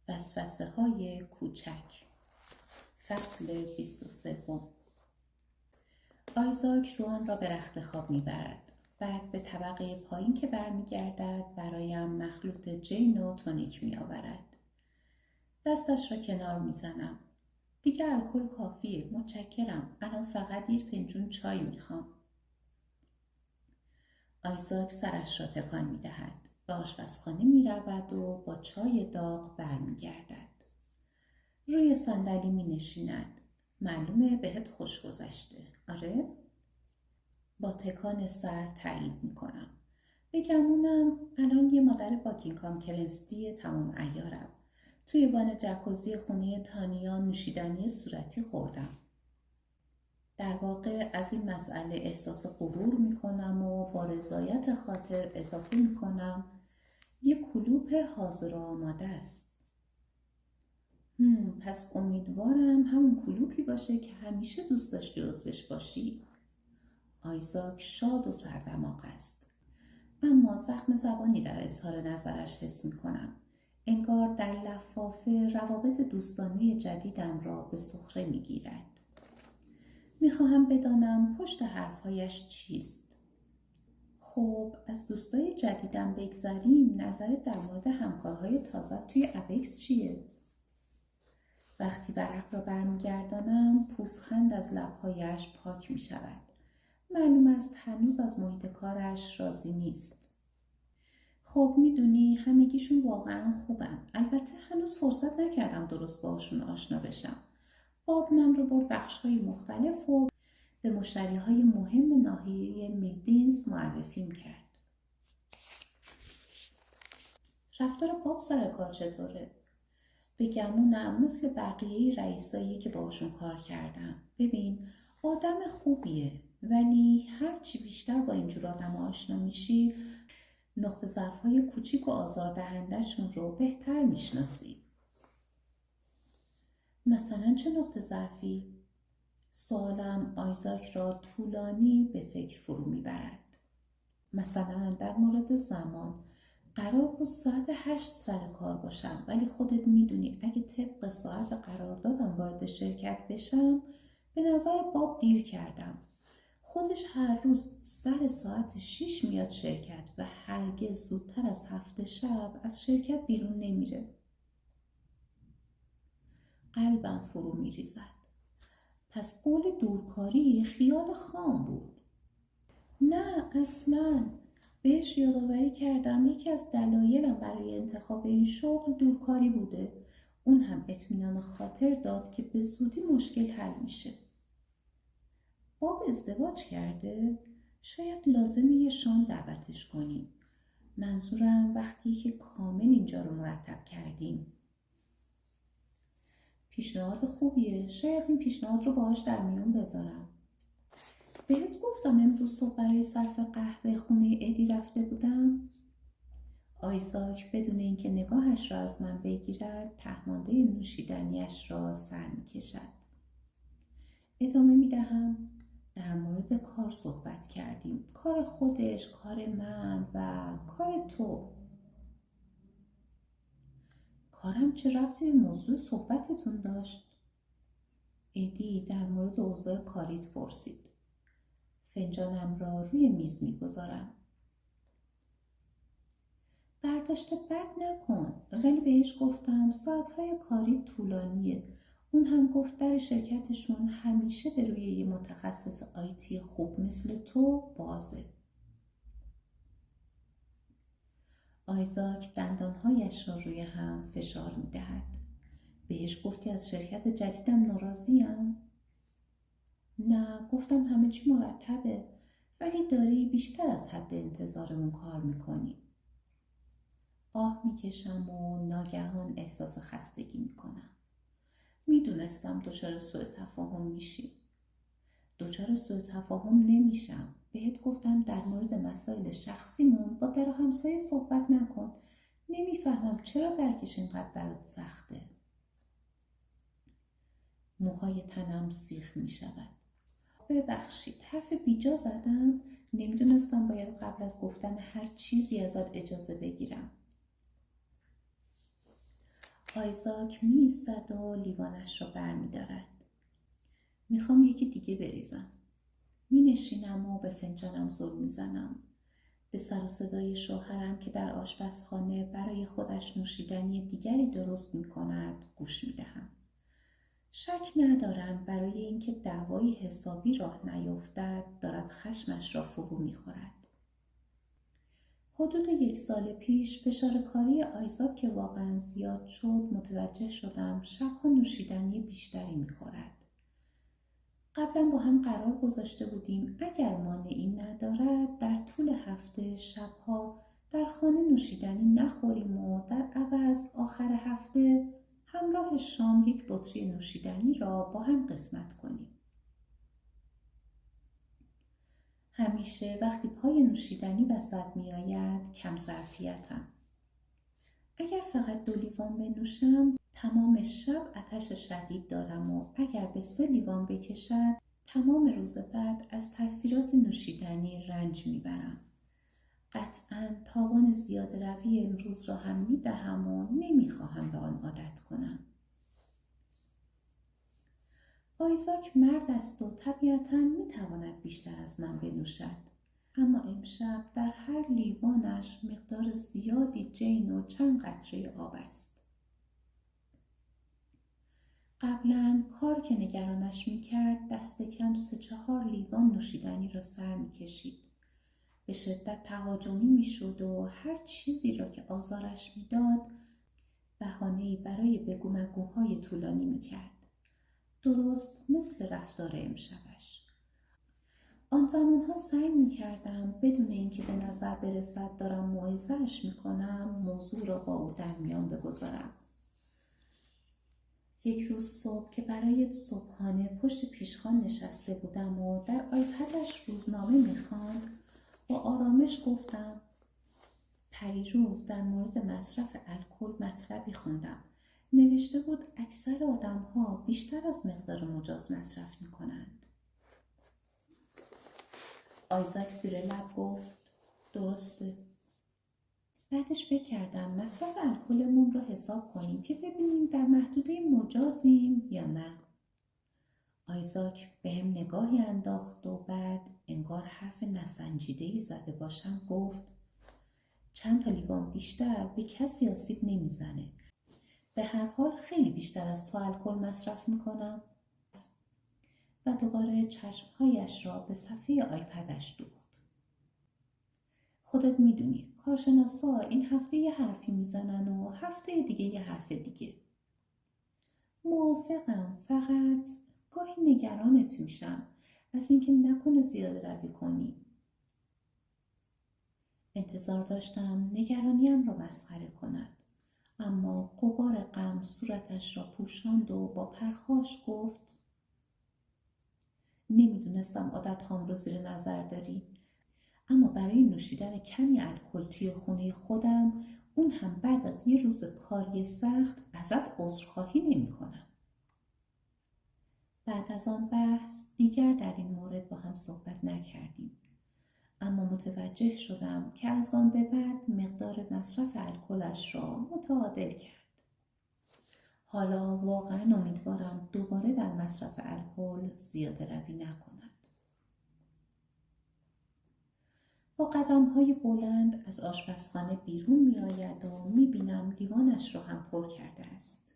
وسوسه‌های کوچک. فصل 23. آیزاک روان را به رخت خواب میبرد. بعد به طبقه پایین که برمیگردد برایم مخلوط جین و تونیک میآورد. دستش را کنار میزنم. دیگه الکل کافیه، متشکرم. الان فقط یک فنجون چای میخوام. آیزاک سرش را تکان میدهد. به آشپزخانه میرود و با چای داغ برمیگردد. روی صندلی مینشیند. معلومه بهت خوش گذشته، آره؟ با تکان سر تایید میکنم. بگمونم الان یه مادر باکینگهام کلنستی تمام عیارم. توی وان جکوزی خونه تانیا نوشیدنی صورتی خوردم. در واقع از این مسئله احساس غرور میکنم و با رضایت خاطر اضافه میکنم یه کلوپ حاضر و آماده است. پس امیدوارم همون کلوپی باشه که همیشه دوست داشتی عضوش باشی. آیزاک شاد و سردماغ است. اما زخم زبانی در اظهار نظرش حس میکنم. انگار در لفافه روابط دوستانه جدیدم را به سخره میگیرد. میخواهم بدانم پشت حرفهایش چیست. خب از دوستای جدیدم بگذریم، نظرت در مورد همکارهای تازه توی ابکس چیه؟ وقتی ورق را برمیگردانم پوزخند از لبهایش پاک می شود. معلوم است هنوز از محیط کارش راضی نیست. خب میدونی همگیشون واقعا خوبن. البته هنوز فرصت نکردم درست باهاشون آشنا بشم. باب من رو برد بخش‌های مختلف و به مشتری‌های مهم ناحیه میلدینز معرفیم کرد. رفتار باب سر کار چطوره؟ بگمونم مثل بقیه رئیسایی که باشون کار کردم. ببین آدم خوبیه، ولی هرچی بیشتر با اینجور آدم آشنا میشی نقطه ضعف‌های کوچیک و آزاردهنده‌شون رو بهتر میشناسی. مثلا چه نقطه ضعفی؟ سوالم آیزاک را طولانی به فکر فرو میبرد. مثلا در مورد زمان قرار بود ساعت 8 سر کار باشم، ولی خودت میدونی اگه طبق ساعت قراردادم وارد شرکت بشم به نظر باب دیر کردم. خودش هر روز سر ساعت 6 میاد شرکت و هرگز زودتر از 7 شب از شرکت بیرون نمیره. قلبم فرو میریزد. پس قول دورکاری خیال خام بود. نه اصلاً. بهش یادآوری کردم یکی از دلایلم برای انتخاب این شغل دورکاری بوده. اون هم اطمینان خاطر داد که به زودی مشکل حل میشه. باب ازدواج کرده؟ شاید لازمه یه شام دعوتش کنیم. منظورم وقتی که کامل اینجا رو مرتب کردیم. پیشنهاد خوبیه. شاید این پیشنهاد رو باهاش در میون بذارم. بهت گفتم امروز صبح برای صرف قهوه خونه ادی رفته بودم؟ آیزاک بدون اینکه نگاهش را از من بگیرد تهمانده نوشیدنیش را سر می‌کشد. ادامه می‌دهم در مورد کار صحبت کردیم. کار خودش، کار من و کار تو. کارم چه ربطی به موضوع صحبتتون داشت؟ ادی در مورد اوضاع کاریت پرسید. فنجانم را روی میز می‌گذارم. برداشت بد نکن، ولی بهش گفتم ساعتهای کاری طولانیه. اون هم گفت در شرکتشون همیشه به روی یه متخصص آیتی خوب مثل تو بازه. آیزاک دندانهایش را روی هم فشار می‌دهد. بهش گفتی از شرکت جدیدم ناراضیم؟ نه، گفتم همه چی مرتبه، ولی داری بیشتر از حد انتظارمون کار میکنی. آه میکشم و ناگهان احساس خستگی میکنم. میدونستم دچار سوء تفاهم میشی. دچار سوء تفاهم نمیشم. بهت گفتم در مورد مسائل شخصیمون با در و همسایه صحبت نکن. نمیفهمم چرا درکش اینقدر برات سخته. موهای تنم سیخ میشود. ببخشید حرف بیجا زدم. نمیدونستم باید قبل از گفتن هر چیزی ازت اجازه بگیرم. آیزاک می ایستد و لیوانش را برمی دارد. میخوام یکی دیگه بریزم. می نشینم و به فنجانم زل می زنم. به سر و صدای شوهرم که در آشپزخانه برای خودش نوشیدنی دیگری درست می کند گوش می دهم. شک ندارم برای اینکه دعوایی حسابی راه نیفتد دارد خشمش را فرو می خورد. حدود 1 سال پیش فشار کاری آیزاک که واقعا زیاد شد متوجه شدم شبها نوشیدنی بیشتری می خورد. قبلا با هم قرار گذاشته بودیم اگر مانعی ندارد در طول هفته شبها در خانه نوشیدنی نخوریم و در عوض آخر هفته همراه شام 1 بطری نوشیدنی را با هم قسمت کنیم. همیشه وقتی پای نوشیدنی وسط می آید کم ظرفیتم. اگر فقط 2 لیوان بنوشم تمام شب آتش شدید دارم و اگر به 3 لیوان بکشد تمام روز بعد از تاثیرات نوشیدنی رنج می برم. قطعاً تاوان زیاده روی امروز را هم می دهم و نمی خواهم به آن عادت کنم. آیزاک مرد است و طبیعتاً می تواند بیشتر از من بنوشد. اما امشب در هر لیوانش مقدار زیادی جین و چند قطره آب است. قبلاً کار که نگرانش می کرد دست کم 3-4 لیوان نوشیدنی را سر می کشید. به شدت تهاجمی می شد و هر چیزی را که آزارش می داد بهانه‌ای برای بگو مگوهای طولانی می کرد. درست مثل رفتار امشبش. آن زمانها سعی می کردم بدون اینکه به نظر برسد دارم موعظه‌اش می کنم موضوع را با او در میان بگذارم. یک روز صبح که برای صبحانه پشت پیشخوان نشسته بودم و در آیپدش روزنامه می خواند با آرامش گفتم پریروز در مورد مصرف الکل مطلبی خوندم. نوشته بود اکثر آدم‌ها بیشتر از مقدار مجاز مصرف می‌کنند. آیزاک زیر لب گفت درسته. بعدش فکر کردم مصرف الکلمون رو حساب کنیم که ببینیم در محدوده مجازیم یا نه. آیزاک بهم نگاهی انداخت و بعد انگار حرف نسنجیده‌ای زده باشم گفت چند تا لیوان بیشتر به کسی آسیب نمیزنه. به هر حال خیلی بیشتر از تو الکل مصرف میکنم. و دوباره چشمهایش را به صفحه آیپدش دوخت. خودت میدونی کارشناسا این هفته یه حرفی میزنن و هفته دیگه یه حرف دیگه. موافقم، فقط گاهی نگرانت میشم از اینکه نکنه زیاده روی کنی. انتظار داشتم نگرانیم را مسخره کند. اما غبار غم صورتش را پوشاند و با پرخاش گفت نمیدونستم عادت‌هام رو زیر نظر داری. اما برای نوشیدن کمی الکل توی خونه خودم اون هم بعد از یه روز کاری سخت ازت عذرخواهی نمی‌کنم. بعد از آن بحث دیگر در این مورد با هم صحبت نکردیم. اما متوجه شدم که از آن به بعد مقدار مصرف الکلش را متعادل کرد. حالا واقعا امیدوارم دوباره در مصرف الکل زیاده روی نکند. با قدم‌های بلند از آشپزخانه بیرون می آید و می بینم لیوانش را هم پر کرده است.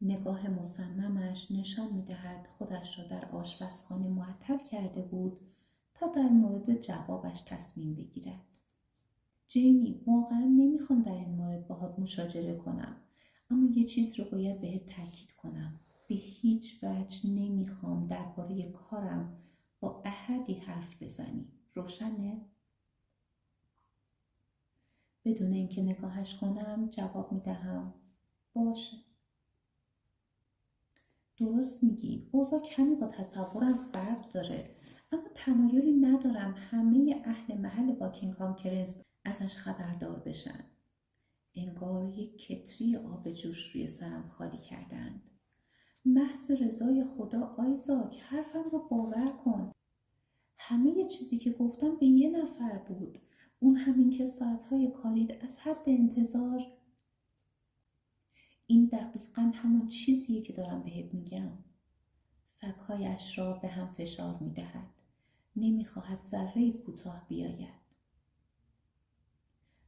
نگاه مصممش نشان می دهد خودش را در آشپزخانه معطل کرده بود تا در مورد جوابش تصمیم بگیرد. جینی واقعا نمیخوام در این مورد باهات مشاجره کنم، اما یه چیز رو باید بهت تاکید کنم. به هیچ وجه نمیخوام درباره کارم با احدی حرف بزنی. روشنه؟ بدون اینکه نگاهش کنم جواب میدهم باشه. درست میگی، اوضاع کمی با تصورم فرق داره، اما تمایلی ندارم همه اهل محل باکینگهام کرست ازش خبردار بشن. انگار یک کتری آب جوش روی سرم خالی کردند. محض رضای خدا آیزاک حرفم رو باور کن. همه چیزی که گفتم به یه نفر بود. اون همین که ساعتهای کارید از حد انتظار. این دقیقاً همون چیزیه که دارم بهت میگم. فک‌هایش را به هم فشار میدهد. نمیخواهد ذره کوتاه بیاید.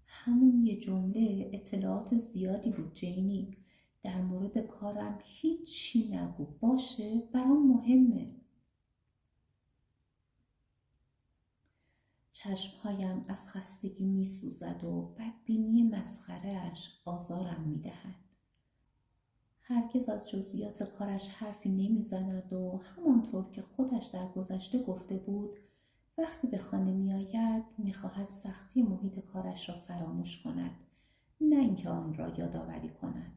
همون یه جمله اطلاعات زیادی بود جینی. در مورد کارم هیچی نگو، باشه؟ برام مهمه. چشمهایم از خستگی میسوزد و بدبینی مسخره‌اش آزارم میدهد. هرگز از جزئیات کارش حرفی نمیزند و همانطور که خودش در گذشته گفته بود وقتی به خانه میآید میخواهد سختی محیط کارش را فراموش کند، نه اینکه آن را یادآوری کند.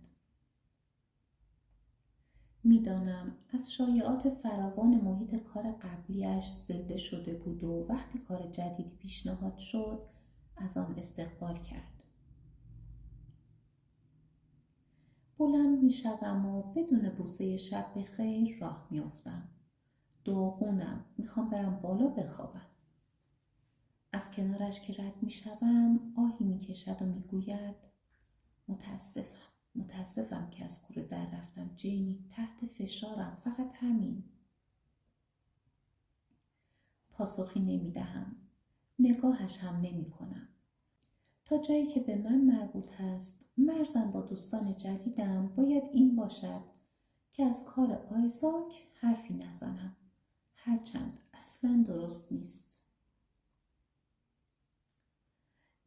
میدانم از شایعات فراوان محیط کار قبلیش زنده شده بود و وقتی کار جدیدی پیشنهاد شد از آن استقبال کرد. بلند میشوم و بدون بوسه شب بخیر راه میافتم. داغونم، میخوام برم بالا بخوابم. از کنارش که رد میشوم آهی میکشد و میگوید متاسفم که از کوره در رفتم جینی، تحت فشارم، فقط همین. پاسخی نمیدهم. نگاهش هم نمی کنم. تا جایی که به من مربوط است مرزم با دوستان جدیدم باید این باشد که از کار آیزاک حرفی نزنم، هرچند اصلا درست نیست.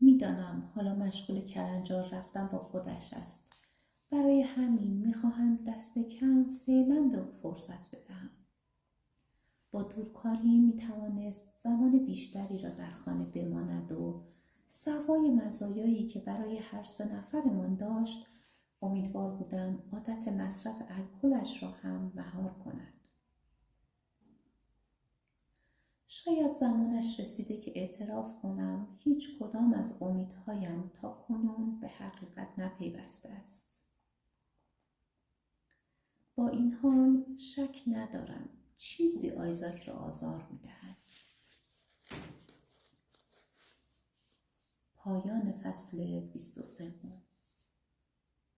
میدانم حالا مشغول کلنجار رفتن با خودش است. برای همین میخواهم دست کم فعلا به او فرصت بدهم. با دورکاری میتوانست زمان بیشتری را در خانه بماند و سوای مزایایی که برای هر سه نفرمان داشت امیدوار بودم عادت مصرف الکلش را هم مهار کند. شاید زمانش رسیده که اعتراف کنم هیچ کدام از امیدهایم تا کنون به حقیقت نپیوسته است. با این حال شک ندارم چیزی آیزاک را آزار می‌دهد. پایان فصل 23